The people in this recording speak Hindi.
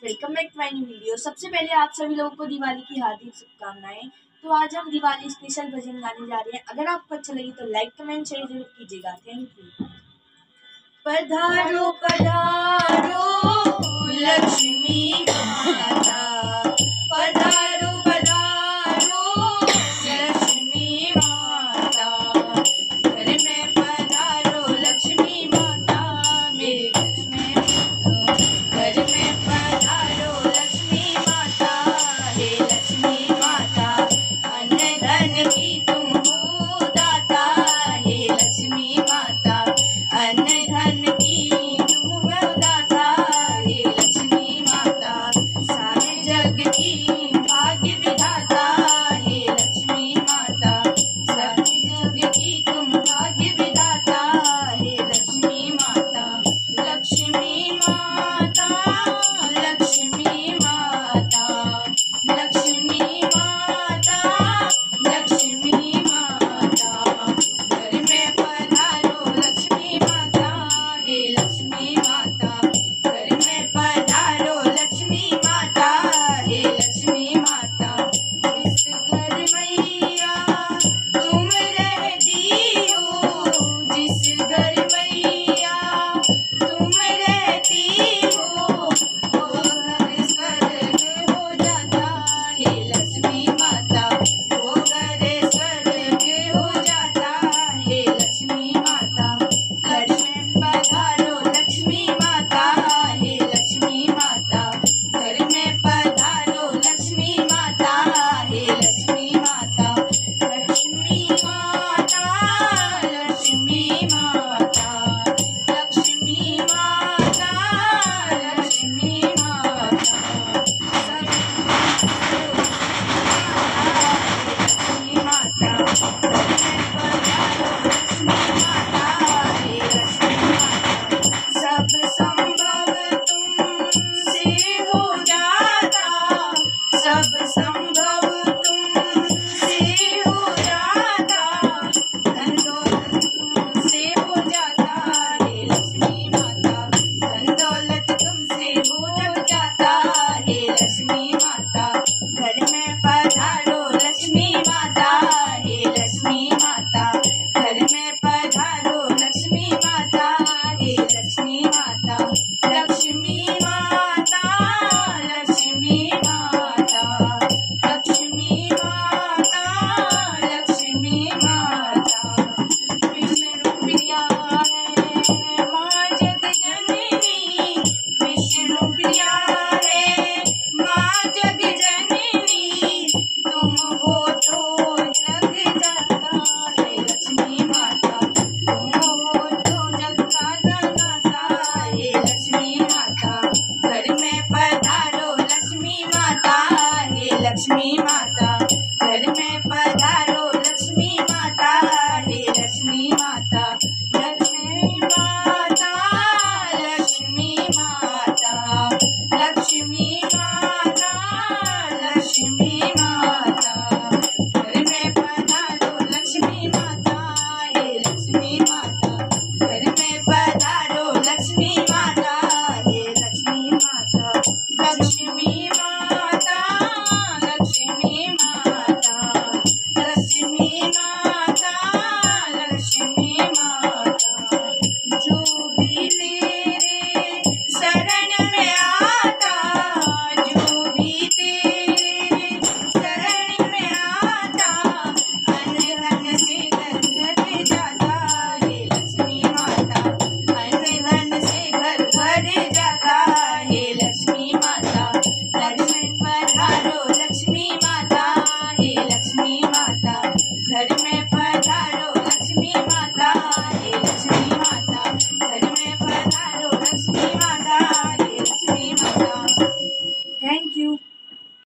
Welcome back to my new video. सबसे पहले आप सभी लोगों को दिवाली की हार्दिक शुभकामनाएं। तो आज हम दिवाली स्पेशल भजन गाने जा रहे हैं। अगर आपको अच्छा लगे तो लाइक कमेंट शेयर जरूर कीजिएगा। Thank you. पधारो पधारो लक्ष्मी माता, पधारो पधारो लक्ष्मी माता, घर में पधारो लक्ष्मी माता, मेरे घर में पधारो लक्ष्मी माता, हे लक्ष्मी माता, अन्न धन की तुम हो दाता, हे लक्ष्मी माता, अन्न धन की तुम हो दाता, हे लक्ष्मी माता, सारे जग की भाग्य विधाता, हे लक्ष्मी माता, सारे जग की तुम भाग्य विधाता, हे लक्ष्मी माता, लक्ष्मी माता, लक्ष्मी माता, लक्ष्मी माता, लक्ष्मी माता, घर में पधारो लक्ष्मी माता, हे लक्ष्मी माता, घर में पधारो लक्ष्मी माता, हे लक्ष्मी माता, जिस घर मैया तुम रहती हो, जिस घर मैया तुम रहती हो, वो घर स्वर्ग हो जाता, हे लक्ष्मी माता, वो घर स्वर्ग हो जाता, हे लक्ष्मी माता, घर में पधारो लक्ष्मी माता, हे लक्ष्मी माता, घर में पधारो लक्ष्मी माता, हे लक्ष्मी माता, लक्ष्मी माता, लक्ष्मी माता, लक्ष्मी माता, लक्ष्मी माता, लक्ष्मी माता, सब संभव तुमसे हो जाता, सब संभव तुमसे हो जाता, धन दौलत तुमसे हो जाता, हे लक्ष्मी माता, धन दौलत तुमसे हो जाता, हे लक्ष्मी माता, घर में पधारो लक्ष्मी माता, हे लक्ष्मी माता, घर में पधारो लक्ष्मी माता, हे लक्ष्मी माता, लक्ष्मी माता, लक्ष्मी माता, लक्ष्मी माता, लक्ष्मी माता, विष्णु प्रिया है माँ जग जननी, विष्णु प्रिया है माँ जग जननी, तुम हो तो जग जाता, हे लक्ष्मी माता, तुम हो तो जग का दाता, हे लक्ष्मी माता, घर में पधारो लक्ष्मी माता, हे लक्ष्मी माता, घर में पधारो लक्ष्मी माता, हे लक्ष्मी माता, लक्ष्मी माता, लक्ष्मी माता, लक्ष्मी माता, लक्ष्मी माता, घर में पधारो लक्ष्मी माता, हे लक्ष्मी माता, घर में पधारो लक्ष्मी माता, हे लक्ष्मी माता, लक्ष्मी माता, लक्ष्मी माता, लक्ष्मी माता, लक्ष्मी माता, जो भी तेरे शरण में आता,